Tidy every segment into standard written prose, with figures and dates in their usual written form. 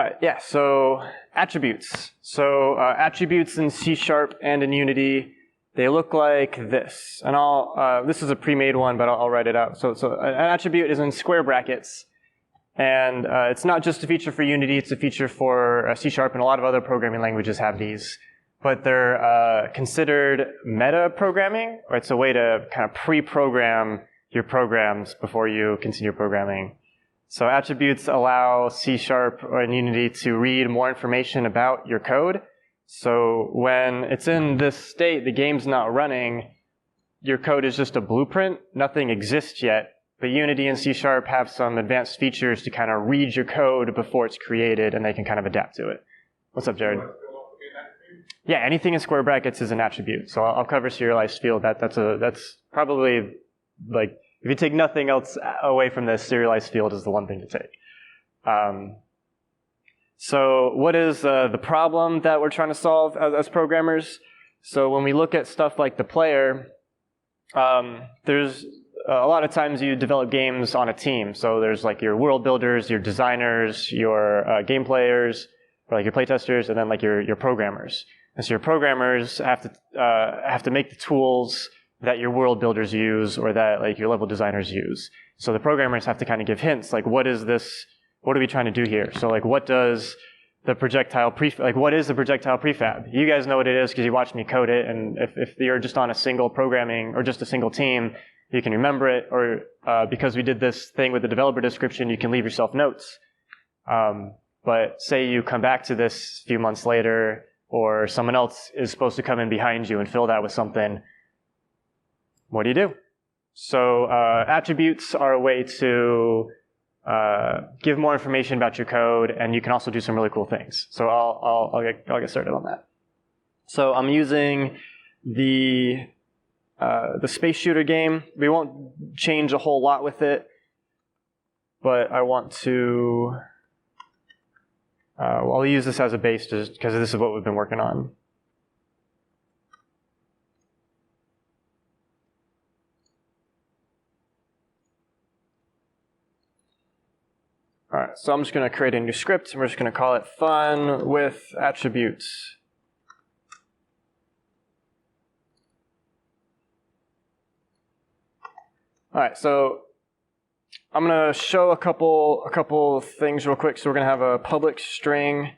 All right, yeah, so attributes. So attributes in C# and in Unity, they look like this. And this is a pre-made one, but I'll write it out. So an attribute is in square brackets. And it's not just a feature for Unity, it's a feature for C# and a lot of other programming languages have these. But they're considered meta programming, or it's a way to kind of pre-program your programs before you continue programming. So attributes allow C# or Unity to read more information about your code. So when it's in this state, the game's not running, your code is just a blueprint, nothing exists yet. But Unity and C# have some advanced features to kind of read your code before it's created, and they can kind of adapt to it. What's up, Jared? Yeah, anything in square brackets is an attribute. So I'll cover serialized field. That's probably, like, if you take nothing else away from this, serialized field is the one thing to take. So what is the problem that we're trying to solve as programmers? So when we look at stuff like the player, there's a lot of times you develop games on a team. So there's like your world builders, your designers, your game players, or like your playtesters, and then like your programmers. And so your programmers have to make the tools that your world builders use or that like your level designers use. So the programmers have to kind of give hints, like what is this, what are we trying to do here? So like what does the projectile what is the projectile prefab? You guys know what it is because you watched me code it, and if you're just on a single programming or just a single team, you can remember it, or because we did this thing with the developer description, you can leave yourself notes. But say you come back to this a few months later, or someone else is supposed to come in behind you and fill that with something, what do? So attributes are a way to give more information about your code, and you can also do some really cool things. So I'll get started on that. So I'm using the space shooter game. We won't change a whole lot with it, but I want to. I'll use this as a base just because this is what we've been working on. All right, so I'm just going to create a new script, and we're just going to call it fun with attributes. All right, so I'm going to show a couple things real quick. So we're going to have a public string,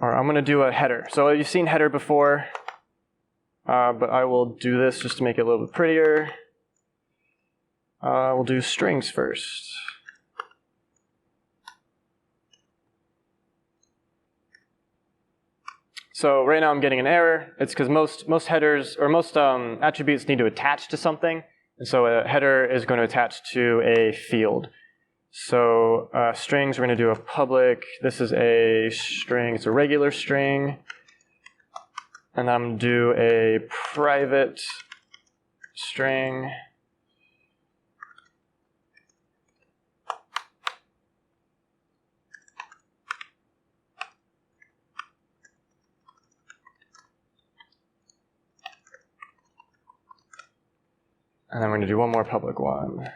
or I'm going to do a header. So you've seen header before, but I will do this just to make it a little bit prettier. We'll do strings first. So right now I'm getting an error. It's because most headers or most attributes need to attach to something, and so a header is going to attach to a field. So strings, we're going to do a public. This is a string. It's a regular string, and I'm going to do a private string. And then we're going to do one more public one.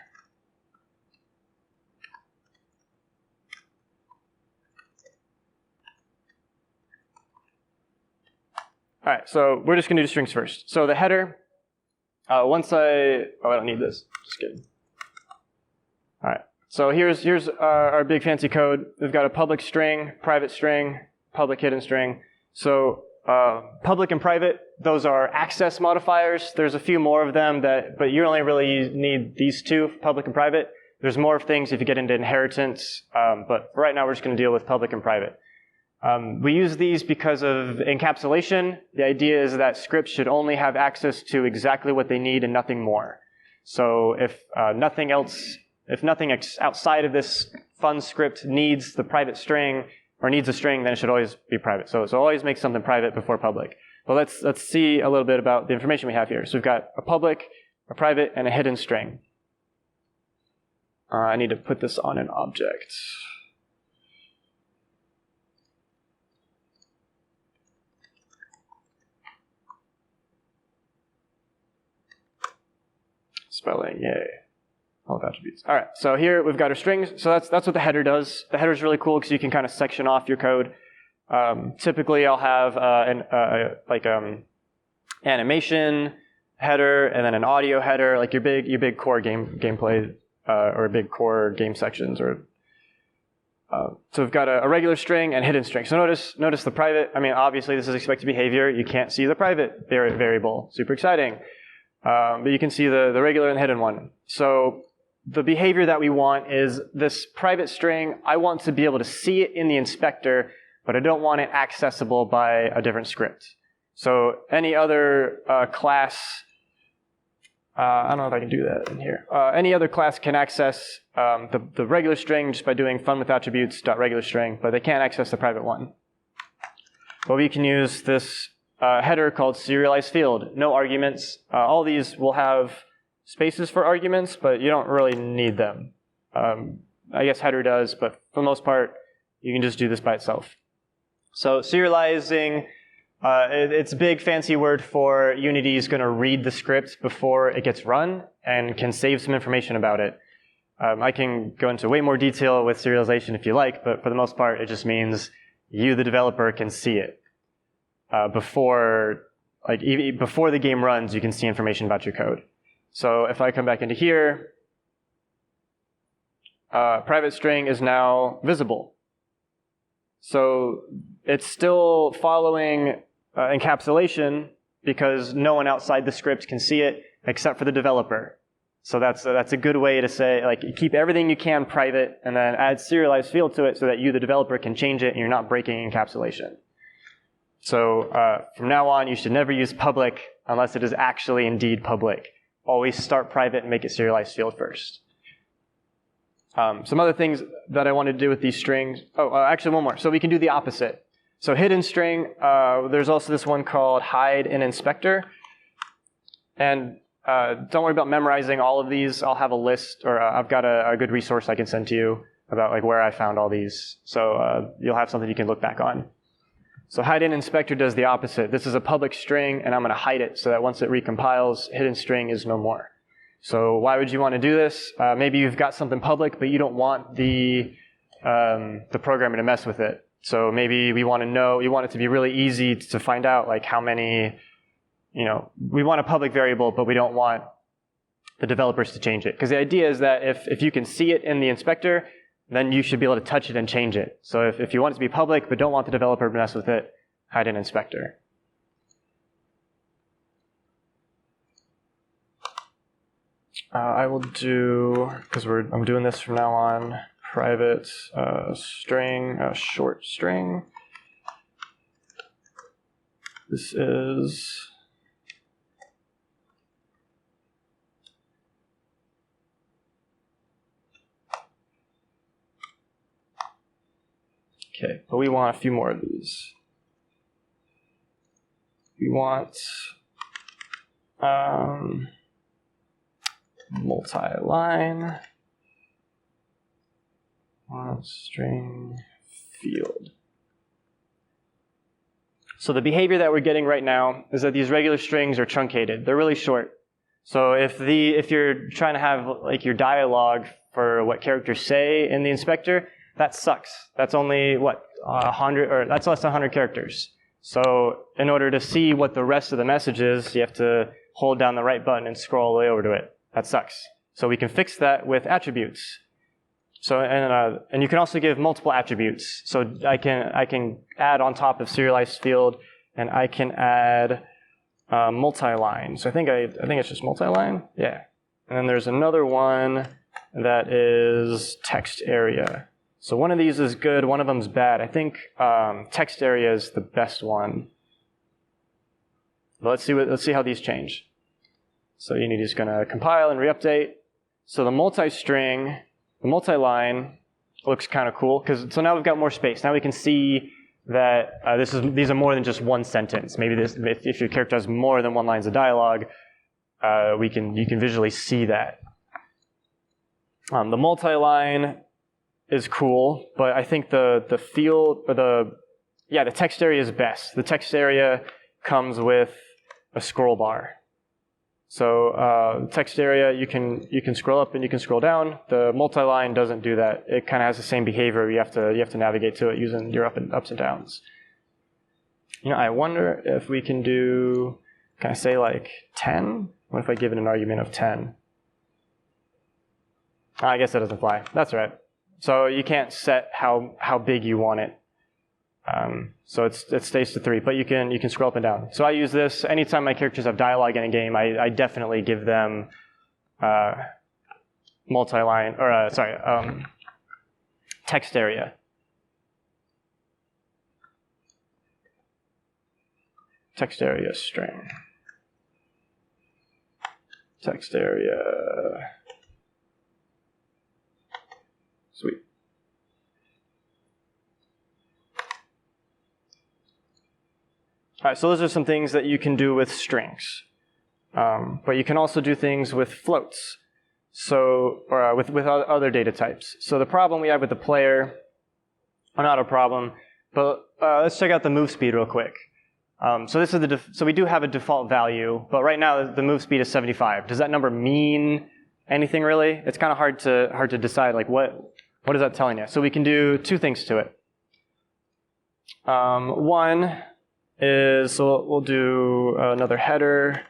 All right, so we're just going to do strings first. So the header, I don't need this. Just kidding. All right, so here's our big fancy code. We've got a public string, private string, public hidden string. So public and private, those are access modifiers. There's a few more of them, but you only really need these two, public and private. There's more things if you get into inheritance, but right now we're just going to deal with public and private. We use these because of encapsulation. The idea is that scripts should only have access to exactly what they need and nothing more. So if nothing outside of this fun script needs the private string or needs a string, then it should always be private. So always make something private before public. Well, let's see a little bit about the information we have here. So we've got a public, a private, and a hidden string. I need to put this on an object. Spelling, yay. All attributes. All right, so here we've got our strings. So that's what the header does. The header is really cool because you can kind of section off your code. Typically, I'll have animation header and then an audio header, like your big core gameplay or big core game sections. So we've got a regular string and hidden string. So notice the private. I mean, obviously this is expected behavior. You can't see the private variable. Super exciting. But you can see the regular and the hidden one. So the behavior that we want is this private string. I want to be able to see it in the inspector, but I don't want it accessible by a different script. So any other class, I don't know if I can do that in here. Any other class can access the regular string just by doing funwithattributes.regularString, but they can't access the private one. But we can use this header called serialized field. No arguments. All these will have spaces for arguments, but you don't really need them. I guess header does, but for the most part, you can just do this by itself. So serializing, it's a big fancy word for Unity is going to read the script before it gets run and can save some information about it. I can go into way more detail with serialization if you like, but for the most part, it just means you, the developer, can see it. Before the game runs, you can see information about your code. So if I come back into here, private string is now visible. So it's still following encapsulation because no one outside the script can see it except for the developer. So that's a good way to say, like, keep everything you can private and then add serialized field to it so that you, the developer, can change it and you're not breaking encapsulation. So from now on, you should never use public unless it is actually indeed public. Always start private and make it serialized field first. Some other things that I want to do with these strings. Actually one more. So we can do the opposite. So hidden string, there's also this one called hide in inspector. And don't worry about memorizing all of these. I'll have a list, or I've got a good resource I can send to you about like where I found all these. So you'll have something you can look back on. So hide in inspector does the opposite. This is a public string, and I'm going to hide it so that once it recompiles, hidden string is no more. So why would you want to do this? Maybe you've got something public, but you don't want the programmer to mess with it. So maybe we want to know, you want it to be really easy to find out like how many, we want a public variable, but we don't want the developers to change it. Because the idea is that if you can see it in the inspector, then you should be able to touch it and change it. So if you want it to be public, but don't want the developer to mess with it, hide in inspector. I will do, because I'm doing this from now on, private string, short string. This is okay, but we want a few more of these. We want multi-line string field. So the behavior that we're getting right now is that these regular strings are truncated. They're really short. So if you're trying to have like your dialogue for what characters say in the inspector, that sucks. That's only 100, or that's less than 100 characters. So in order to see what the rest of the message is, you have to hold down the right button and scroll all the way over to it. That sucks. So we can fix that with attributes. So and you can also give multiple attributes. So I can add on top of serialized field, and I can add multi-line. So I think it's just multi-line. Yeah. And then there's another one that is text area. So one of these is good, one of them's bad. I think text area is the best one. But let's see how these change. So Unity is going to compile and re-update. So the multi-string, the multi-line looks kind of cool so now we've got more space. Now we can see that these are more than just one sentence. Maybe if your character has more than one lines of dialogue, you can visually see that. The multi-line is cool, but I think the field or the text area is best. The text area comes with a scroll bar. So text area, you can scroll up and you can scroll down. The multi-line doesn't do that. It kind of has the same behavior. You have to navigate to it using your ups and downs. I wonder if we can do, can I say like 10? What if I give it an argument of 10? I guess that doesn't fly. That's right. So you can't set how big you want it. So it stays to 3, but you can scroll up and down. So I use this anytime my characters have dialogue in a game. I definitely give them multi-line or text area. Text area string. Text area. Sweet. All right, so those are some things that you can do with strings. But you can also do things with floats, or with other data types. So the problem we have with the player, or not a problem, but let's check out the move speed real quick. So this is so we do have a default value, but right now the move speed is 75. Does that number mean anything really? It's kind of hard to decide like what is that telling you. So we can do 2 things to it. One is, so we'll do another header.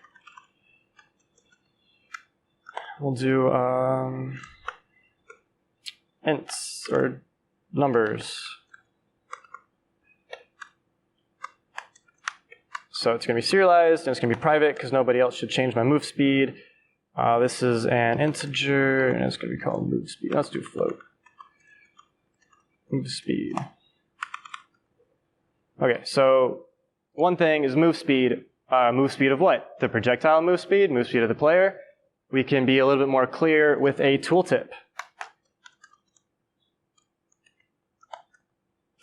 We'll do ints or numbers. So it's going to be serialized and it's going to be private because nobody else should change my move speed. This is an integer and it's going to be called move speed. Let's do float. Move speed. Okay, so one thing is move speed. Move speed of what? The projectile move speed of the player. We can be a little bit more clear with a tooltip.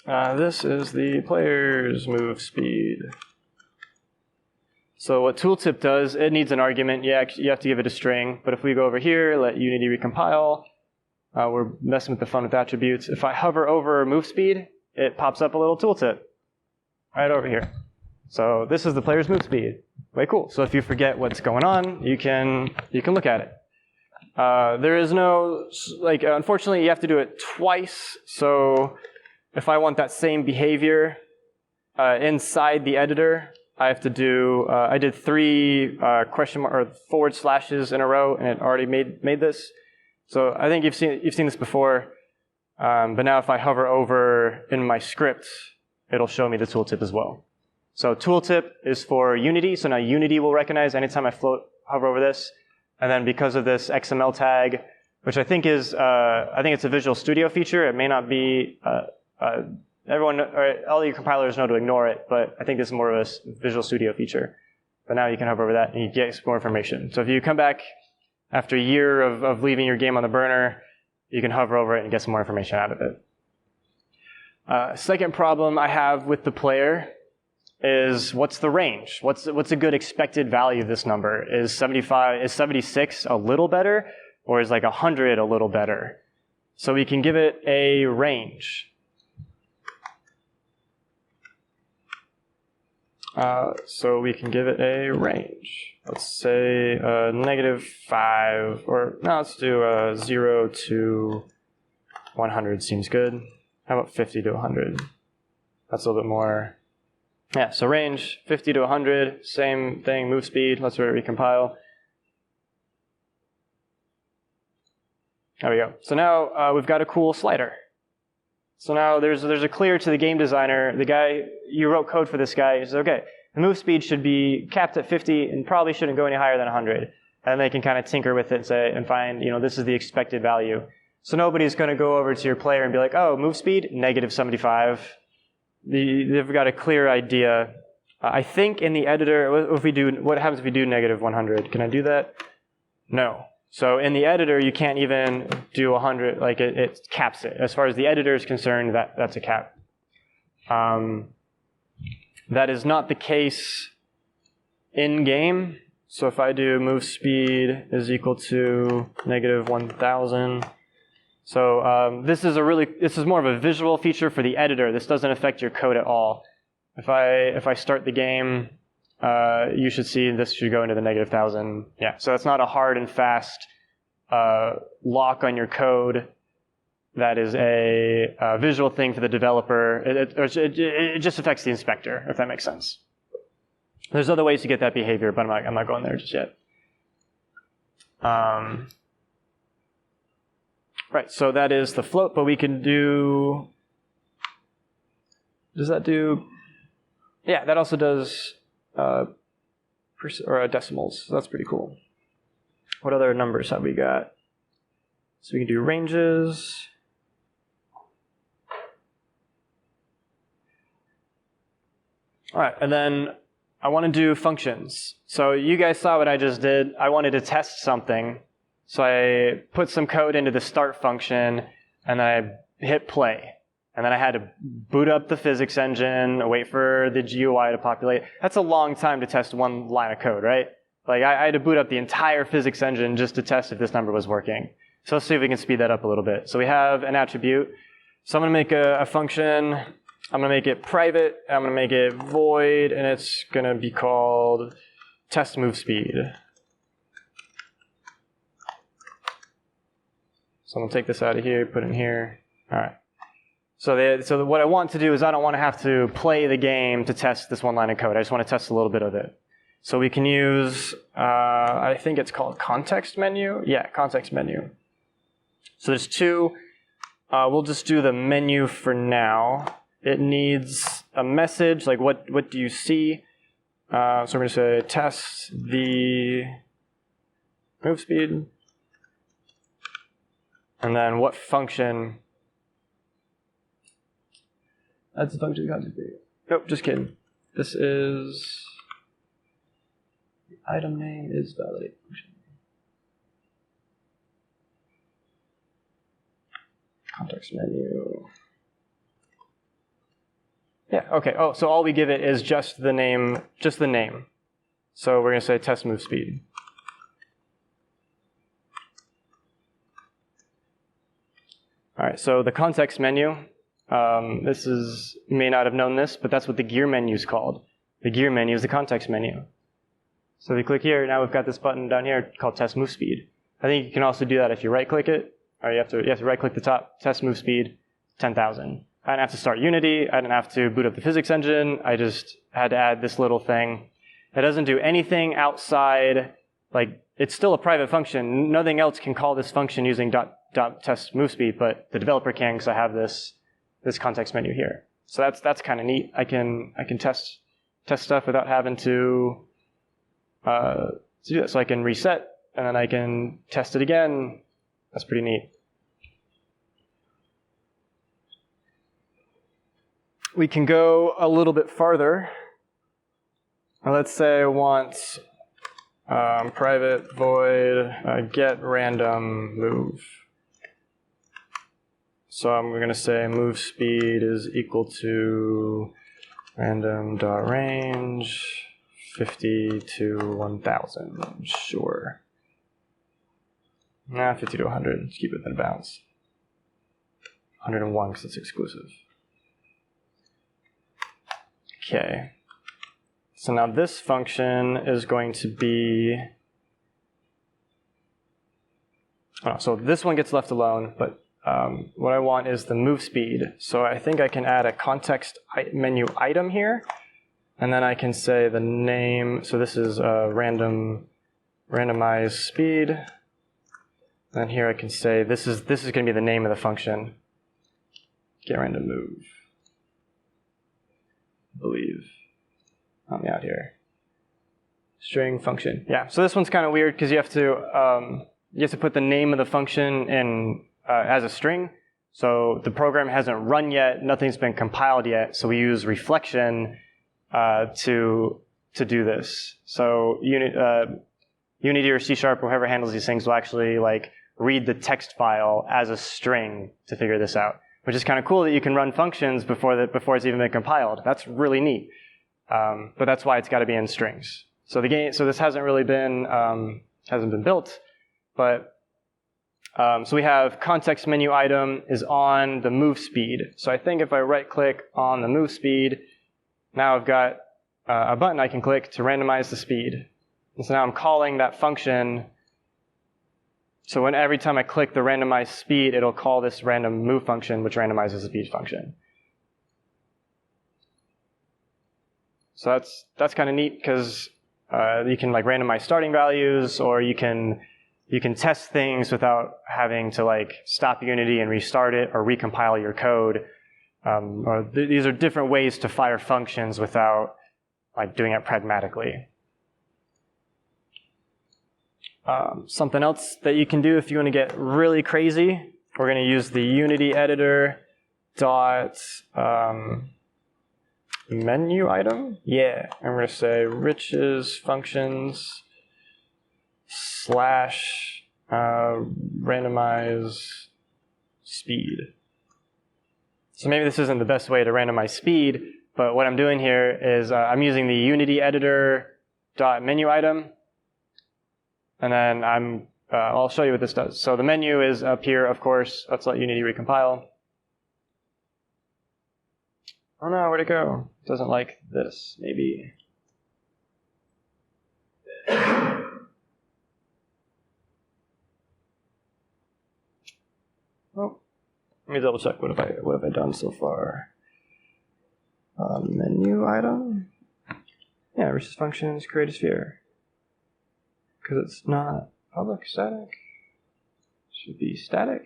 This is the player's move speed. So what tooltip does, it needs an argument. You have to give it a string. But if we go over here, let Unity recompile, we're messing with the fun with attributes. If I hover over move speed, it pops up a little tooltip right over here. So this is the player's move speed. Way cool. So if you forget what's going on, you can look at it. There is no, unfortunately, you have to do it twice. So if I want that same behavior inside the editor, I have to do, I did 3 question mark or forward slashes in a row, and it already made this. So I think you've seen this before. But now if I hover over in my script, it'll show me the tooltip as well. So tooltip is for Unity. So now Unity will recognize anytime I hover over this. And then because of this XML tag, which I think is, I think it's a Visual Studio feature. It may not be, everyone, or all your compilers know to ignore it, but I think this is more of a Visual Studio feature. But now you can hover over that and you get more information. So if you come back after a year of leaving your game on the burner, you can hover over it and get some more information out of it. Second problem I have with the player is what's the range? What's a good expected value of this number? Is 76 a little better, or is like 100 a little better? So we can give it a range. So we can give it a range. Let's say -5, or no, let's do 0 to 100 seems good. How about 50 to 100? That's a little bit more. Yeah, so range 50 to 100, same thing, move speed. Let's recompile. There we go. So now we've got a cool slider. So now there's a clear to the game designer. The guy, you wrote code for this guy. He says, okay, the move speed should be capped at 50 and probably shouldn't go any higher than 100. And they can kind of tinker with it and find, this is the expected value. So nobody's going to go over to your player and be like, oh, move speed, -75. They've got a clear idea. I think in the editor, what happens if we do -100? Can I do that? No. So in the editor, you can't even do 100, like it caps it. As far as the editor is concerned, that's a cap. That is not the case in game. So if I do move speed is equal to -1000. So this is more of a visual feature for the editor. This doesn't affect your code at all. If I start the game, you should see this should go into the -1,000. Yeah, so that's not a hard and fast lock on your code. That is a visual thing for the developer. It just affects the inspector, if that makes sense. There's other ways to get that behavior, but I'm not going there just yet. Right, so that is the float, but we can do, does that do, yeah, that also does decimals, so that's pretty cool. What other numbers have we got? So we can do ranges. All right, and then I want to do functions. So you guys saw what I just did. I wanted to test something. So I put some code into the start function, and I hit play. And then I had to boot up the physics engine, wait for the GUI to populate. That's a long time to test one line of code, right? Like I had to boot up the entire physics engine just to test if this number was working. So let's see if we can speed that up a little bit. So we have an attribute. So I'm going to make a function. I'm going to make it private. I'm going to make it void, and it's going to be called test move speed. So I'm going to take this out of here, put it in here. All right. So what I want to do is I don't want to have to play the game to test this one line of code. I just want to test a little bit of it. So we can use, I think it's called context menu. Yeah, context menu. So there's two. We'll just do the menu for now. It needs a message, like what do you see? So we're going to say test the move speed. And then what function? That's the function context menu. Nope, just kidding. This is, the item name is validate function. Context menu. Yeah, okay. Oh, so all we give it is just the name, So we're going to say test move speed. All right, so the context menu, you may not have known this, but that's what the gear menu is called. The gear menu is the context menu. So if you click here, now we've got this button down here called test move speed. I think you can also do that if you right-click it, or you have to right-click the top, test move speed, 10,000. I didn't have to start Unity. I didn't have to boot up the physics engine. I just had to add this little thing. It doesn't do anything outside, like, it's still a private function. Nothing else can call this function using .test move speed, but the developer can because I have this context menu here. So that's kind of neat. I can test stuff without having to do that. So I can reset, and then I can test it again. That's pretty neat. We can go a little bit farther. Let's say I want private void get random move. So I'm going to say move speed is equal to random.range 50 to 1,000. Sure. Nah, 50 to 100. Let's keep it within bounds. 101 because it's exclusive. Okay. So now this function is going to be, so this one gets left alone, but what I want is the move speed. So I think I can add a context menu item here, and then I can say the name. So this is randomize speed. And here I can say this is going to be the name of the function. Get random move. I believe. Help me out here. String function. Yeah. So this one's kind of weird because you have to put the name of the function in as a string. So the program hasn't run yet. Nothing's been compiled yet. So we use reflection to do this. So Unity or C# or whoever handles these things will actually like read the text file as a string to figure this out, which is kind of cool that you can run functions before it's even been compiled. That's really neat. But that's why it's got to be in strings. So this hasn't really been built, but so we have context menu item is on the move speed. So I think if I right click on the move speed, now I've got a button I can click to randomize the speed. And so now I'm calling that function. So when every time I click the randomize speed, it'll call this random move function, which randomizes the speed function. So that's kind of neat because you can like randomize starting values, or you can test things without having to like stop Unity and restart it or recompile your code. These are different ways to fire functions without like doing it pragmatically. Something else that you can do if you want to get really crazy, we're going to use the Unity editor dot menu item. Yeah, I'm going to say Rich's functions slash randomize speed. So maybe this isn't the best way to randomize speed, but what I'm doing here is I'm using the Unity editor dot menu item, and then I'll show you what this does. So the menu is up here, of course. Let's let Unity recompile. Oh no, where'd it go? It doesn't like this, maybe. Oh, let me double check. What have I done so far? Menu item. Yeah, versus functions, create a sphere. Because it's not public static. Should be static.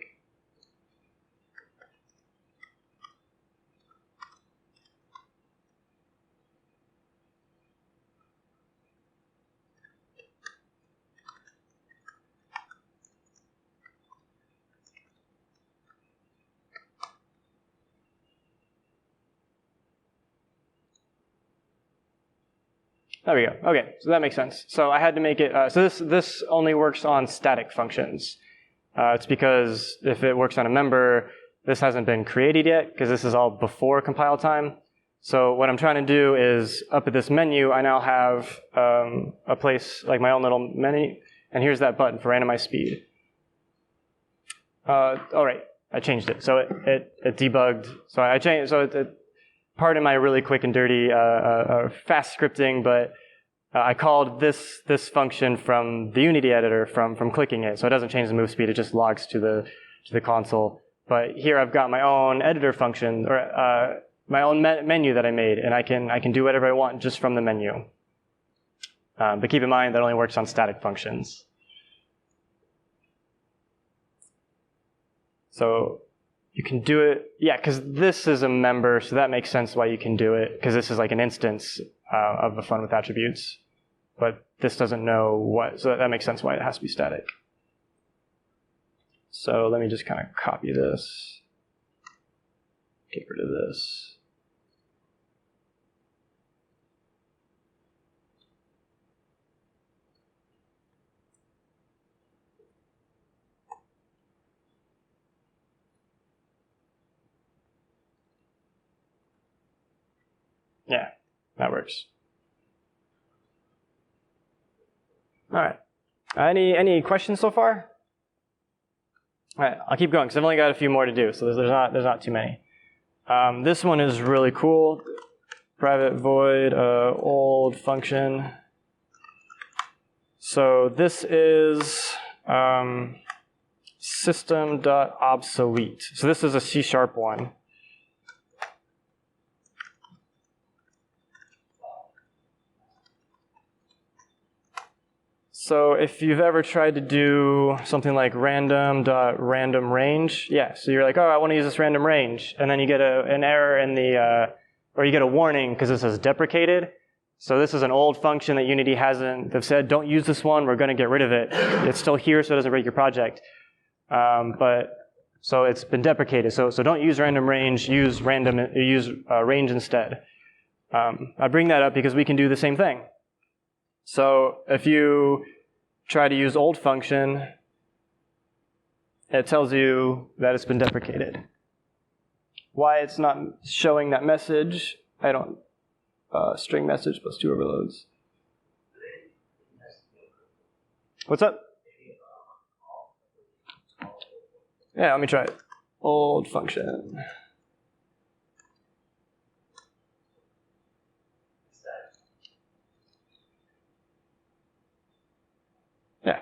There we go. Okay, so that makes sense. So I had to make it, so this only works on static functions. It's because if it works on a member, this hasn't been created yet, because this is all before compile time. So what I'm trying to do is, up at this menu, I now have a place, like my own little menu, and here's that button for randomize speed. All right, I changed it. So it debugged. So I changed, so pardon my really quick and dirty fast scripting, but I called this function from the Unity editor from clicking it, so it doesn't change the move speed. It just logs to the console. But here I've got my own editor function, or my own menu that I made, and I can do whatever I want just from the menu. But keep in mind that only works on static functions. So you can do it, yeah, because this is a member, so that makes sense why you can do it, because this is like an instance of the fun with attributes. But this doesn't know what, so that makes sense why it has to be static. So let me just kind of copy this, get rid of this. Yeah, that works. All right. Any questions so far? All right, I'll keep going because I've only got a few more to do, so there's not too many. This one is really cool. Private void old function. So this is system.obsolete. So this is a C# one. So if you've ever tried to do something like random.random range, yeah, so you're like, oh, I want to use this random range, and then you get an error in the, or you get a warning because it says deprecated. So this is an old function that Unity they've said, don't use this one, we're going to get rid of it. It's still here so it doesn't break your project. So it's been deprecated. So don't use random range, use range instead. I bring that up because we can do the same thing. So if you try to use old function, it tells you that it's been deprecated. Why it's not showing that message, I don't, string message plus 2 overloads. What's up? Yeah, let me try it. Old function.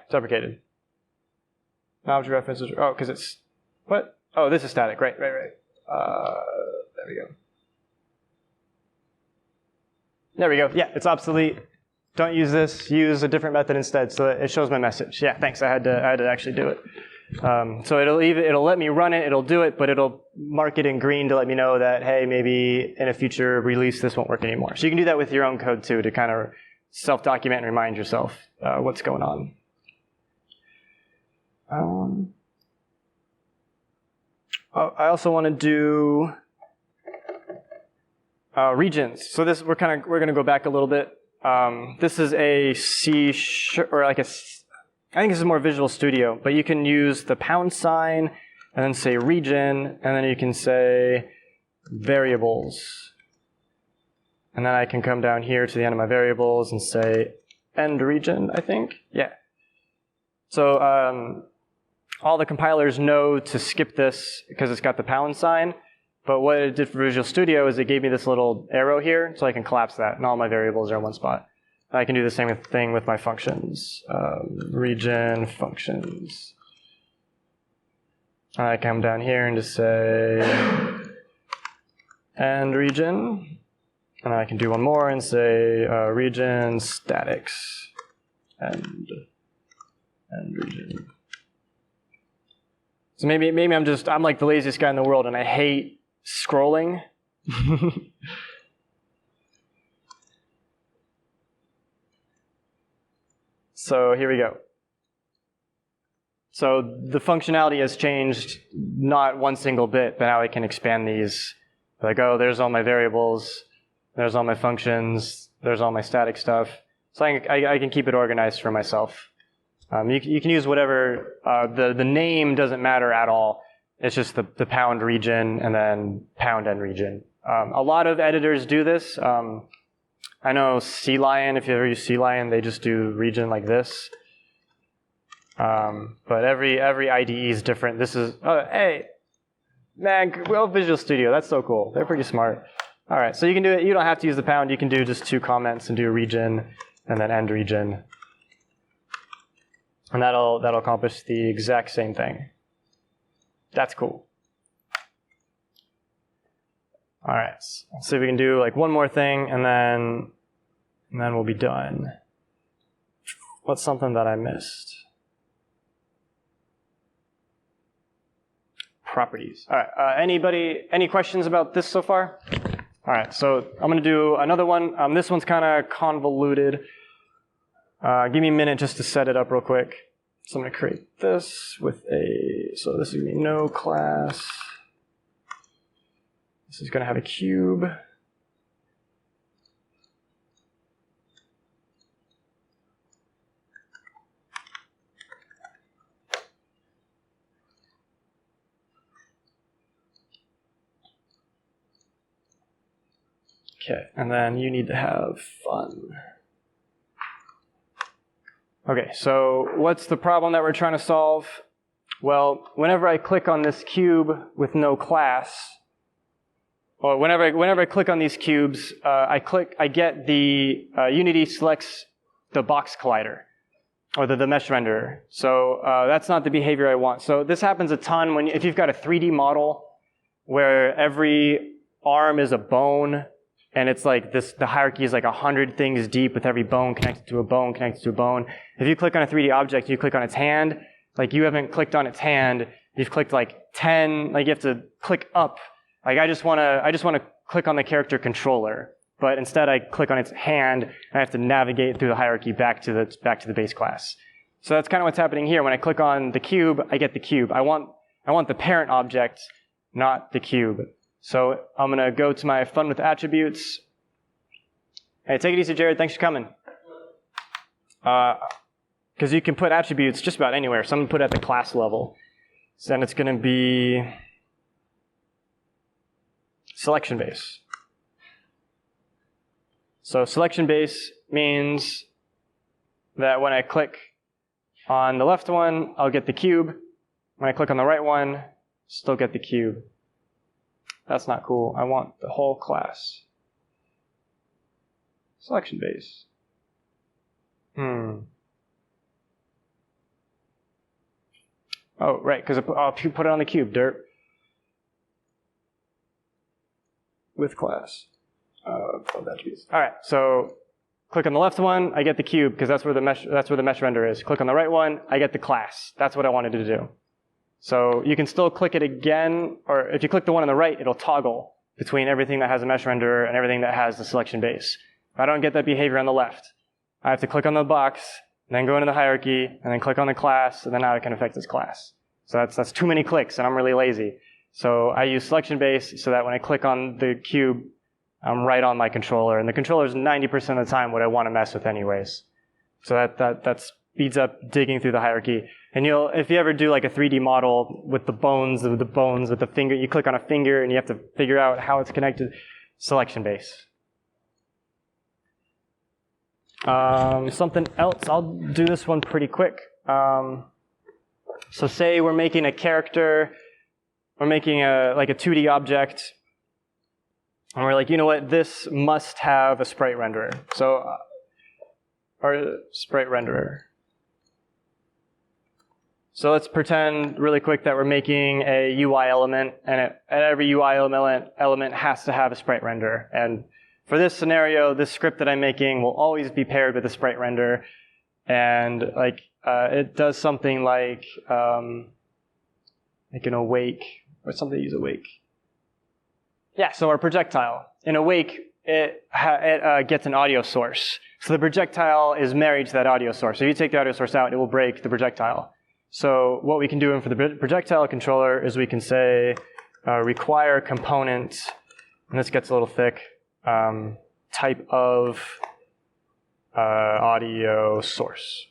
deprecated. Object reference is, oh, because it's, what? Oh, this is static, right. There we go. There we go, yeah, it's obsolete. Don't use this, use a different method instead, so that it shows my message. Yeah, thanks, I had to actually do it. So it'll let me run it, it'll do it, but it'll mark it in green to let me know that, hey, maybe in a future release this won't work anymore. So you can do that with your own code too, to kind of self-document and remind yourself what's going on. I also want to do regions. So this we're going to go back a little bit. This is a C or like a, I think this is more Visual Studio, but you can use the pound sign and then say region, and then you can say variables. And then I can come down here to the end of my variables and say end region, I think. Yeah. So all the compilers know to skip this because it's got the pound sign. But what it did for Visual Studio is it gave me this little arrow here, so I can collapse that, and all my variables are in one spot. I can do the same thing with my functions. Region functions. I come down here and just say end region. And I can do one more and say region statics. End region. So maybe I'm like the laziest guy in the world and I hate scrolling. So here we go. So the functionality has changed, not one single bit, but now I can expand these. Like, oh, there's all my variables, there's all my functions, there's all my static stuff. So I can keep it organized for myself. You can use whatever, the name doesn't matter at all. It's just the pound region and then pound end region. A lot of editors do this. I know Sea Lion, if you ever use Sea Lion, they just do region like this. But every IDE is different. This is, oh, hey, man, well, Visual Studio, that's so cool. They're pretty smart. All right, so you can do it. You don't have to use the pound. You can do just 2 comments and do region and then end region. And that'll accomplish the exact same thing. That's cool. All right, let's see if we can do like one more thing, and then we'll be done. What's something that I missed? Properties. All right, any questions about this so far? All right, so I'm going to do another one. This one's kind of convoluted. Give me a minute just to set it up real quick. So I'm going to create this with so this is going to be no class. This is going to have a cube. Okay, and then you need to have fun. Okay, so what's the problem that we're trying to solve? Well, whenever I click on this cube with no class, or whenever I click on these cubes, I get the Unity selects the box collider, or the mesh renderer. So that's not the behavior I want. So this happens a ton if you've got a 3D model where every arm is a bone, and it's like the hierarchy is like 100 things deep with every bone connected to a bone connected to a bone. If you click on a 3D object, you click on its hand, like you haven't clicked on its hand, you've clicked like 10, like you have to click up. Like I just want to click on the character controller, but instead I click on its hand and I have to navigate through the hierarchy back to the base class. So that's kind of what's happening here. When I click on the cube, I get the cube. I want the parent object, not the cube. So I'm going to go to my fun with attributes. Hey, take it easy, Jared. Thanks for coming. Because you can put attributes just about anywhere. So I'm going to put it at the class level. So then it's going to be selection base. So selection base means that when I click on the left one, I'll get the cube. When I click on the right one, still get the cube. That's not cool. I want the whole class. Selection base. Oh, right, because I'll put it on the cube, derp. With class. All right, so click on the left one, I get the cube because that's where the mesh render is. Click on the right one, I get the class. That's what I wanted to do. So you can still click it again, or if you click the one on the right, it'll toggle between everything that has a mesh renderer and everything that has the selection base. If I don't get that behavior on the left, I have to click on the box, and then go into the hierarchy, and then click on the class, and then now I can affect this class. So that's too many clicks, and I'm really lazy. So I use selection base so that when I click on the cube, I'm right on my controller, and the controller is 90% of the time what I want to mess with anyways. So that speeds up digging through the hierarchy. And if you ever do like a 3D model with the bones, with the finger, you click on a finger and you have to figure out how it's connected. Selection base. Something else, I'll do this one pretty quick. So say we're making a character, we're making like a 2D object, and we're like, you know what, this must have a sprite renderer. So, or sprite renderer. So let's pretend really quick that we're making a UI element, and every UI element has to have a sprite renderer. And for this scenario, this script that I'm making will always be paired with a sprite renderer, and like it does something like an awake, or something to use awake. Yeah, so our projectile. In awake, it gets an audio source. So the projectile is married to that audio source. So if you take the audio source out, it will break the projectile. So what we can do for the projectile controller is we can say require component, and this gets a little thick, type of audio source.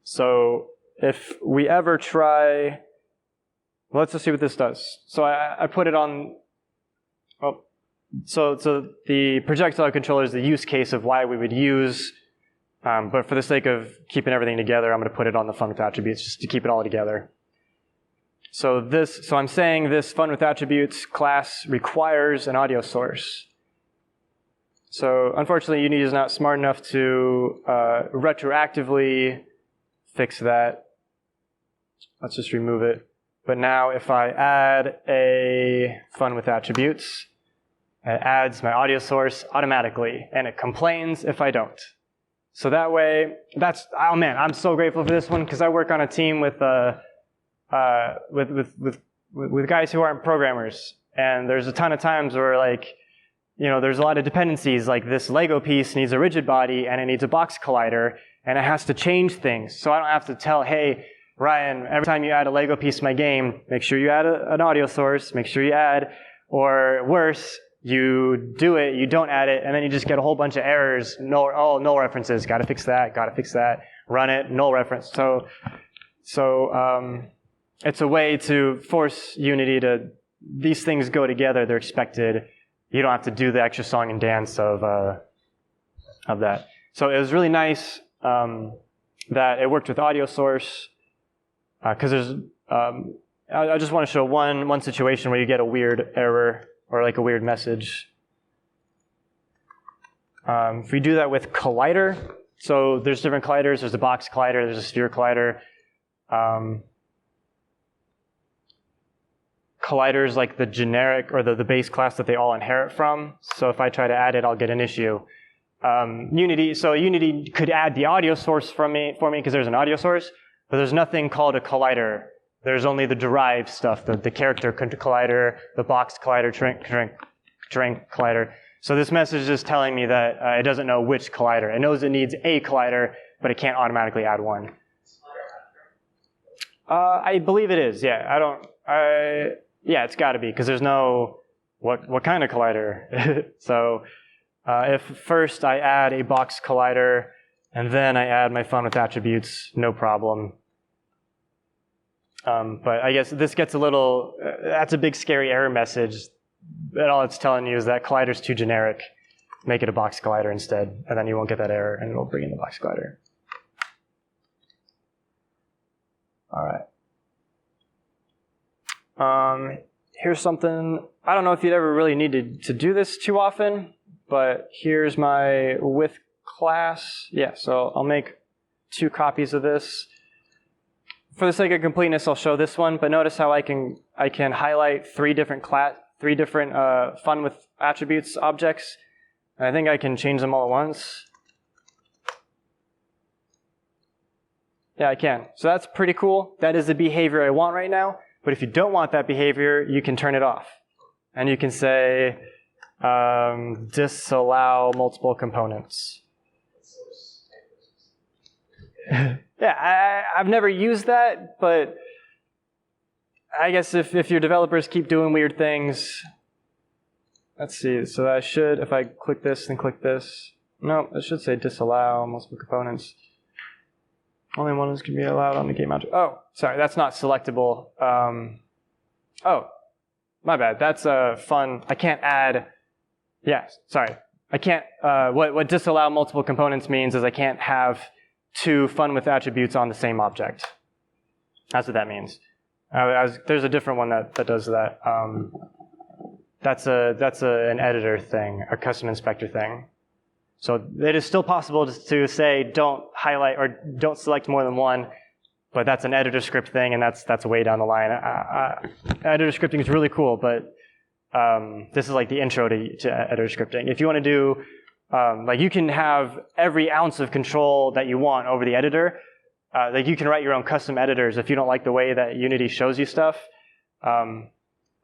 So if we ever try, well, let's just see what this does. So I put it on, well, so the projectile controller is the use case of why we would use, but for the sake of keeping everything together, I'm going to put it on the fun with attributes just to keep it all together. So I'm saying this fun with attributes class requires an audio source. So unfortunately, Unity is not smart enough to retroactively fix that. Let's just remove it. But now if I add a fun with attributes, it adds my audio source automatically, and it complains if I don't. So that way, oh man, I'm so grateful for this one because I work on a team with guys who aren't programmers, and there's a ton of times where like, there's a lot of dependencies, like this Lego piece needs a rigid body and it needs a box collider, and it has to change things. So I don't have to tell, hey, Ryan, every time you add a Lego piece to my game, make sure you add an audio source, make sure you add, or worse, you do it, you don't add it, and then you just get a whole bunch of errors, null references, gotta fix that, run it, null reference. So it's a way to force Unity to, these things go together, they're expected. You don't have to do the extra song and dance of that. So it was really nice that it worked with audio source, because there's, I just want to show one situation where you get a weird error or like a weird message. If we do that with collider, so there's different colliders. There's a box collider, there's a sphere collider. Collider is like the generic or the base class that they all inherit from. So if I try to add it, I'll get an issue. Unity could add the audio source for me because there's an audio source, but there's nothing called a collider. There's only the derived stuff, the character collider, the box collider, string collider. So this message is telling me that it doesn't know which collider. It knows it needs a collider, but it can't automatically add one. I believe it is, yeah. Yeah, it's got to be, because there's no, what kind of collider? So if first I add a box collider, and then I add my fun with attributes, no problem. But I guess this gets a little, that's a big scary error message. And all it's telling you is that collider's too generic. Make it a box collider instead, and then you won't get that error, and it'll bring in the box collider. All right. Here's something, I don't know if you'd ever really needed to do this too often, but here's my with class. Yeah, so I'll make 2 copies of this. for the sake of completeness, I'll show this one, but notice how I can highlight three different fun with attributes objects. And I think I can change them all at once. Yeah, I can. So that's pretty cool. That is the behavior I want right now. But if you don't want that behavior, you can turn it off. And you can say disallow multiple components. Yeah, I've never used that, but I guess if your developers keep doing weird things, let's see. So I should, if I click this and click this, no, it should say disallow multiple components. Only one can be allowed on the game object. Oh, sorry, that's not selectable. Oh, my bad. That's fun. I can't add. Yeah, sorry. I can't. What disallow multiple components means is I can't have two fun with attributes on the same object. That's what that means. There's a different one that does that. That's an editor thing, a custom inspector thing. So it is still possible to say don't highlight or don't select more than one, but that's an editor script thing, and that's way down the line. Editor scripting is really cool, but this is like the intro to editor scripting. If you want to do, like you can have every ounce of control that you want over the editor. Like you can write your own custom editors if you don't like the way that Unity shows you stuff.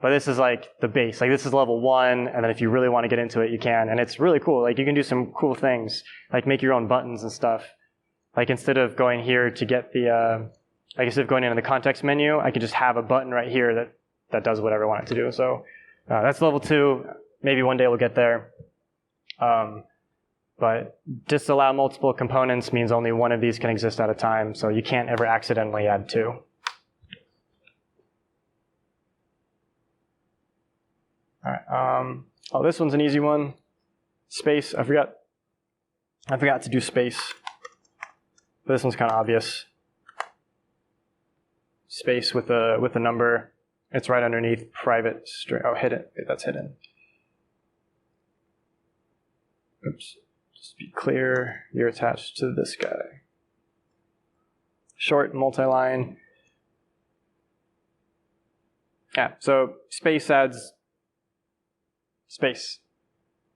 But this is like the base. Like this is level 1, and then if you really want to get into it, you can. And it's really cool. Like you can do some cool things, like make your own buttons and stuff. Like instead of going here to get the, like instead of going into the context menu, I could just have a button right here that does whatever I want it to do. So that's level 2. Maybe one day we'll get there. But disallow multiple components means only one of these can exist at a time. So you can't ever accidentally add 2. All right. Oh, this one's an easy one. Space. I forgot to do space. But this one's kind of obvious. Space with a number. It's right underneath private string. Oh, hidden. That's hidden. Oops. Just be clear. You're attached to this guy. Short multi-line. Yeah. So space adds space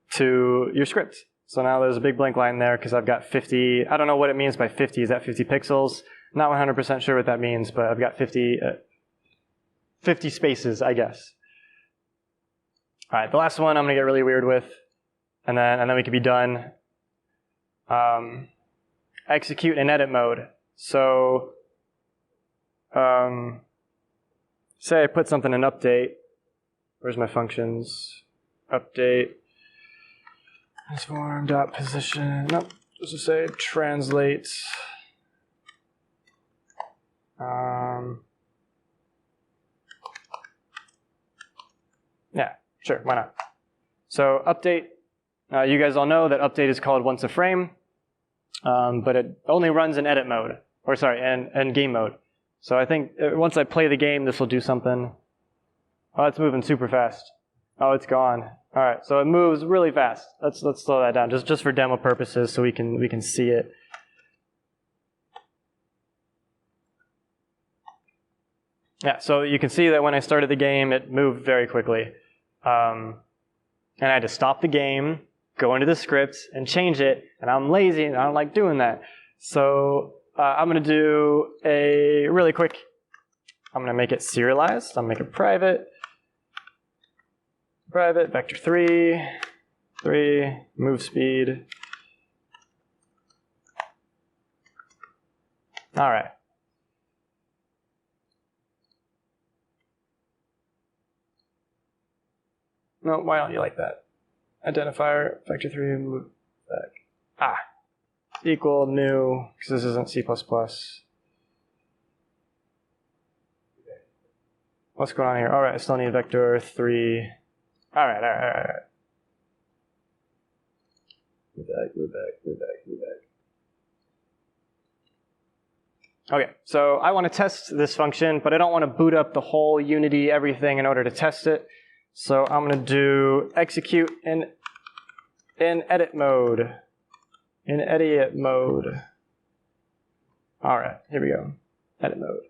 to your script. So now there's a big blank line there because I've got 50. I don't know what it means by 50. Is that 50 pixels? Not 100% sure what that means, but I've got 50 spaces, I guess. All right, the last one I'm going to get really weird with, and then we can be done. Execute in edit mode. So say I put something in update. Where's my functions? Update, transform, dot position, nope, let's just say translate. Yeah, sure, why not? So update, you guys all know that update is called once a frame, but it only runs in edit mode, or sorry, in game mode. So I think once I play the game, this will do something. Oh, it's moving super fast. Oh, it's gone. All right, so it moves really fast. Let's slow that down, just for demo purposes, so we can see it. Yeah, so you can see that when I started the game, it moved very quickly, and I had to stop the game, go into the script, and change it. And I'm lazy, and I don't like doing that. So I'm going to do a really quick. I'm going to make it serialized. I'm going to make it private. Private, vector 3, move speed. All right. No, why don't you like that? Identifier, vector 3, move back. Equal, new, because this isn't C++. What's going on here? All right, I still need vector 3. All right. Move back. Okay, so I want to test this function, but I don't want to boot up the whole Unity everything in order to test it. So I'm going to do execute in edit mode. In edit mode. All right, here we go. Edit mode.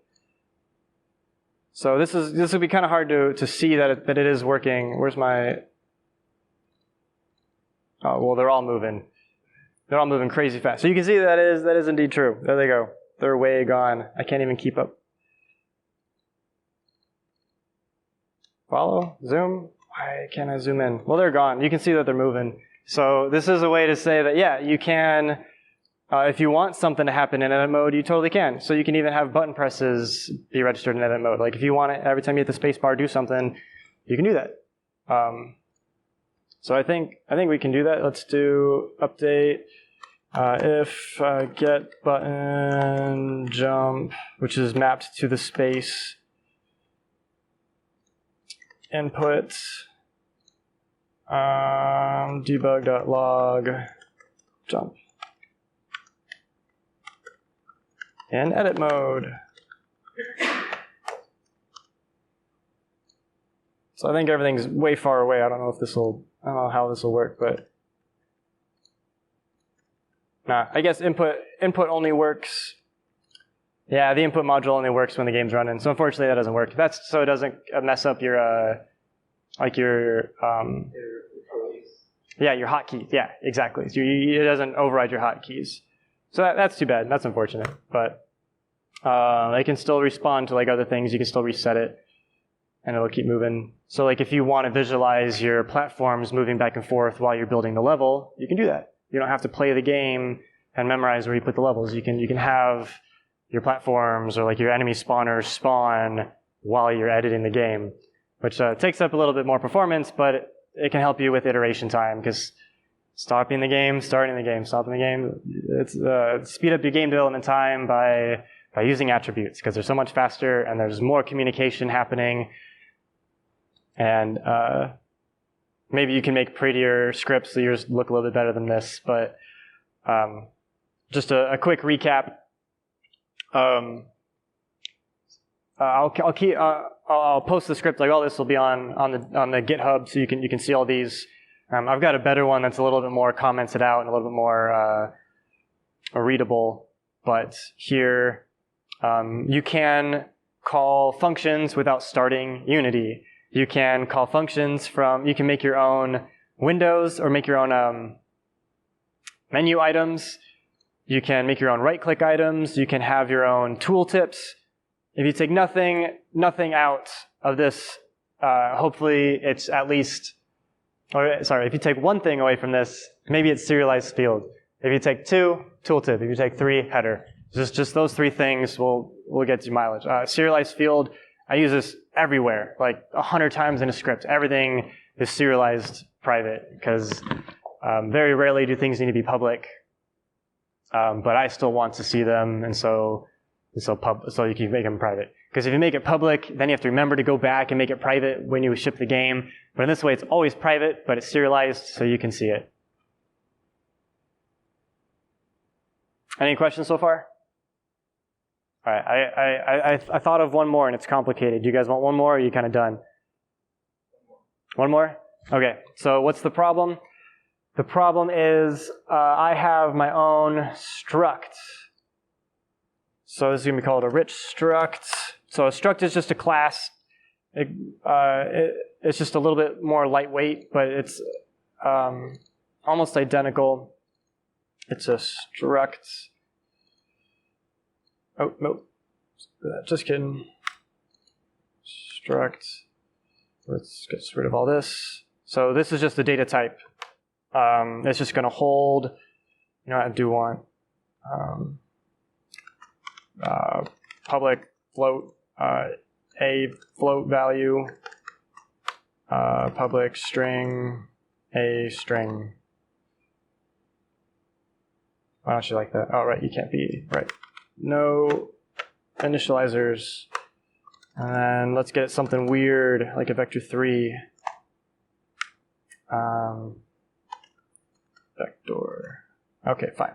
So this would be kind of hard to see that it is working. Where's my? Oh well, they're all moving. They're all moving crazy fast. So you can see that is indeed true. There they go. They're way gone. I can't even keep up. Follow, zoom. Why can't I zoom in? Well, they're gone. You can see that they're moving. So this is a way to say that, yeah, you can, if you want something to happen in edit mode, you totally can. So you can even have button presses be registered in edit mode. Like if you want it, every time you hit the space bar, do something, you can do that. So I think we can do that. Let's do update if get button jump, which is mapped to the space input debug.log jump in edit mode. So I think everything's way far away. I don't know how this will work, but nah, I guess input only works. Yeah, the input module only works when the game's running. So unfortunately, that doesn't work. That's so it doesn't mess up your your hotkeys. Yeah, exactly. So it doesn't override your hotkeys. So that's too bad. That's unfortunate. But it can still respond to like other things. You can still reset it, and it'll keep moving. So like if you want to visualize your platforms moving back and forth while you're building the level, you can do that. You don't have to play the game and memorize where you put the levels. You can have your platforms or like your enemy spawners spawn while you're editing the game, which takes up a little bit more performance, but it can help you with iteration time because stopping the game, starting the game, stopping the game, it's speed up your game development time by using attributes because they're so much faster and there's more communication happening. And maybe you can make prettier scripts so yours look a little bit better than this, but just a quick recap. I'll post the script. Like all this will be on the GitHub, so you can see all these. I've got a better one that's a little bit more commented out and a little bit more readable. But here, you can call functions without starting Unity. You can call functions from. You can make your own windows or make your own menu items. You can make your own right-click items. You can have your own tooltips. If you take nothing out of this, hopefully it's at least, if you take one thing away from this, maybe it's serialized field. If you take 2, tooltip. If you take 3, header. Just those 3 things will get you mileage. Serialized field, I use this everywhere, like 100 times in a script. Everything is serialized private because very rarely do things need to be public. But I still want to see them, and so you can make them private. Because if you make it public, then you have to remember to go back and make it private when you ship the game. But in this way, it's always private, but it's serialized, so you can see it. Any questions so far? All right, I thought of one more, and it's complicated. Do you guys want one more, or are you kind of done? One more? Okay, so what's the problem? The problem is I have my own struct. So this is going to be called a rich struct. So a struct is just a class. It's just a little bit more lightweight, but it's almost identical. It's a struct. Oh, no. Just kidding. Struct. Let's get rid of all this. So this is just the data type. It's just going to hold, I do want public float, a float value, public string, a string. Why don't you like that? Oh, right, you can't be, right. No initializers. And then let's get something weird, like a vector 3. Vector. Okay, fine.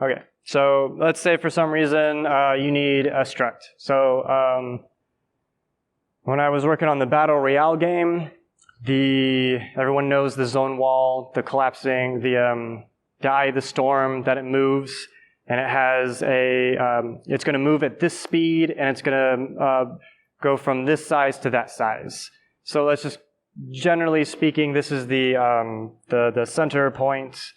Okay, so let's say for some reason you need a struct. So when I was working on the Battle Royale game, everyone knows the zone wall, the collapsing, the eye of the storm that it moves, and it has it's going to move at this speed, and it's going to go from this size to that size. So let's just, generally speaking, this is the center point.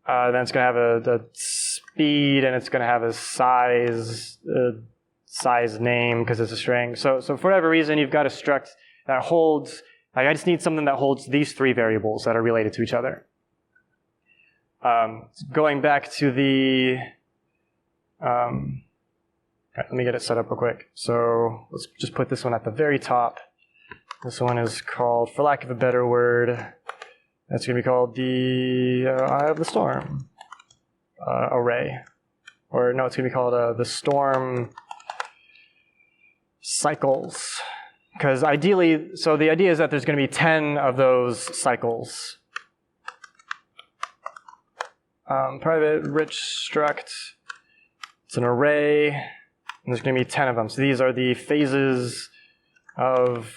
Then it's going to have the speed, and it's going to have a size name because it's a string. So for whatever reason, you've got a struct that holds, like I just need something that holds these three variables that are related to each other. Going back to the, let me get it set up real quick. So let's just put this one at the very top. This one is called, for lack of a better word, that's going to be called the Eye of the Storm array. Or no, it's going to be called the Storm Cycles. Because ideally, so the idea is that there's going to be 10 of those cycles. Private rich struct, it's an array, and there's going to be 10 of them. So these are the phases of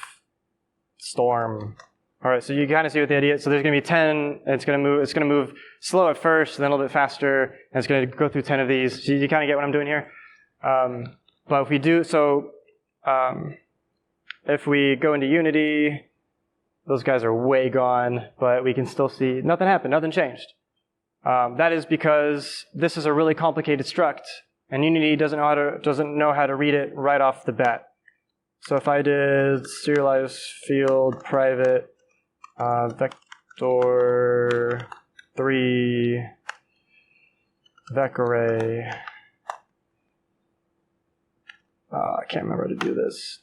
storm. All right, so you kind of see what the idea is. So there's going to be 10, and it's going to move slow at first, then a little bit faster, and it's going to go through 10 of these. So you kind of get what I'm doing here. But if we do, so if we go into Unity, those guys are way gone, but we can still see nothing happened, nothing changed. That is because this is a really complicated struct, and Unity doesn't know how to read it right off the bat. So if I did serialized field private vector 3 vec array, I can't remember how to do this.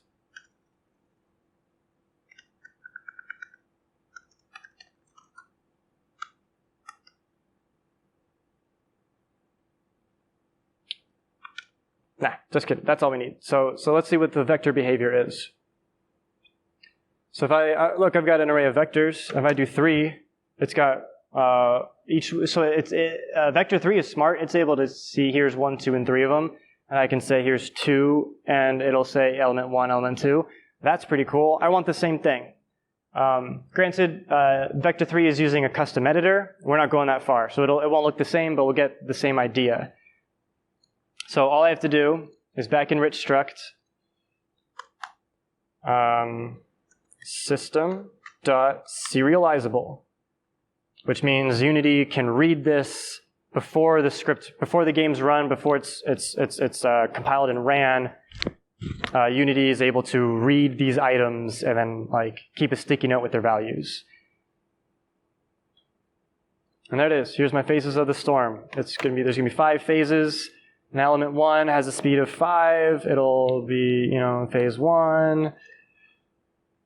Nah, just kidding. That's all we need. So let's see what the vector behavior is. So if I look, I've got an array of vectors. If I do 3, it's got each. So vector 3 is smart. It's able to see here's 1, 2, and 3 of them, and I can say here's 2, and it'll say element 1, element 2. That's pretty cool. I want the same thing. Granted, vector 3 is using a custom editor. We're not going that far, so it won't look the same, but we'll get the same idea. So all I have to do is back in rich struct, system.serializable, which means Unity can read this before the game's run, before it's compiled and ran. Unity is able to read these items and then keep a sticky note with their values. And there it is. Here's my phases of the storm. There's gonna be 5 phases. And element 1 has a speed of 5. It'll be, phase 1.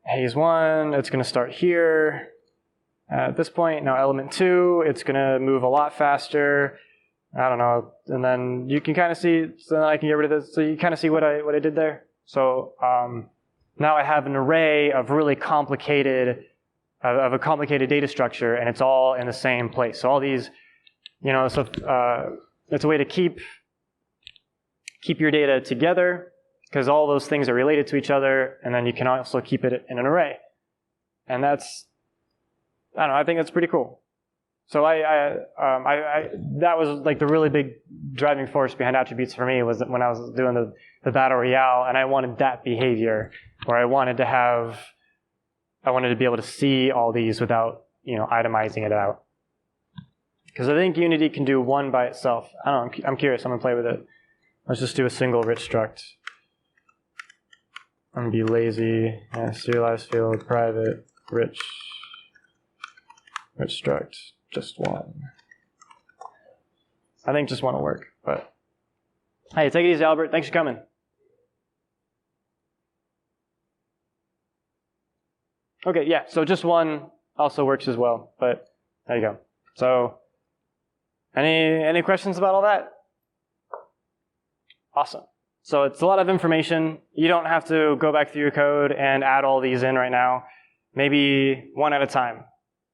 Haze 1, it's going to start here. At this point, now element 2, it's going to move a lot faster. I don't know. And then you can kind of see, so then I can get rid of this. So you kind of see what I did there. So now I have an array of really complicated, of a complicated data structure, and it's all in the same place. So all these, so it's a way to keep your data together, because all those things are related to each other, and then you can also keep it in an array. And that's, I don't know, I think that's pretty cool. So that was the really big driving force behind attributes for me, was that when I was doing the battle royale, and I wanted that behavior, where I wanted to be able to see all these without, itemizing it out. Because I think Unity can do one by itself. I don't know, I'm curious, I'm gonna play with it. Let's just do a single rich struct. I'm gonna be lazy. Yeah, serialized field, private, rich struct, just one. I think just one will work, but hey, take it easy, Albert. Thanks for coming. Okay, yeah, so just one also works as well, but there you go. So, any questions about all that? Awesome. So it's a lot of information. You don't have to go back through your code and add all these in right now. Maybe one at a time.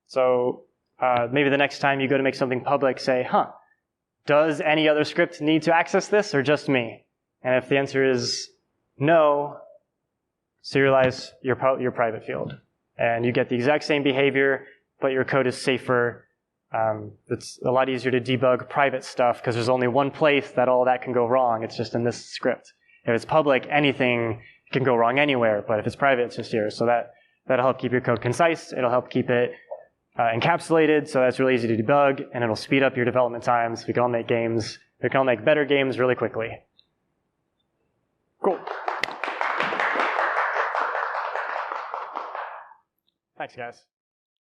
So maybe the next time you go to make something public, say, does any other script need to access this or just me? And if the answer is no, serialize your private field. And you get the exact same behavior, but your code is safer It's a lot easier to debug private stuff because there's only one place that all that can go wrong. It's just in this script. If it's public, anything can go wrong anywhere, but if it's private, it's just here. So that'll help keep your code concise. It'll help keep it encapsulated, so that's really easy to debug, and it'll speed up your development times. We can all make games. We can all make better games really quickly. Cool. Thanks, guys.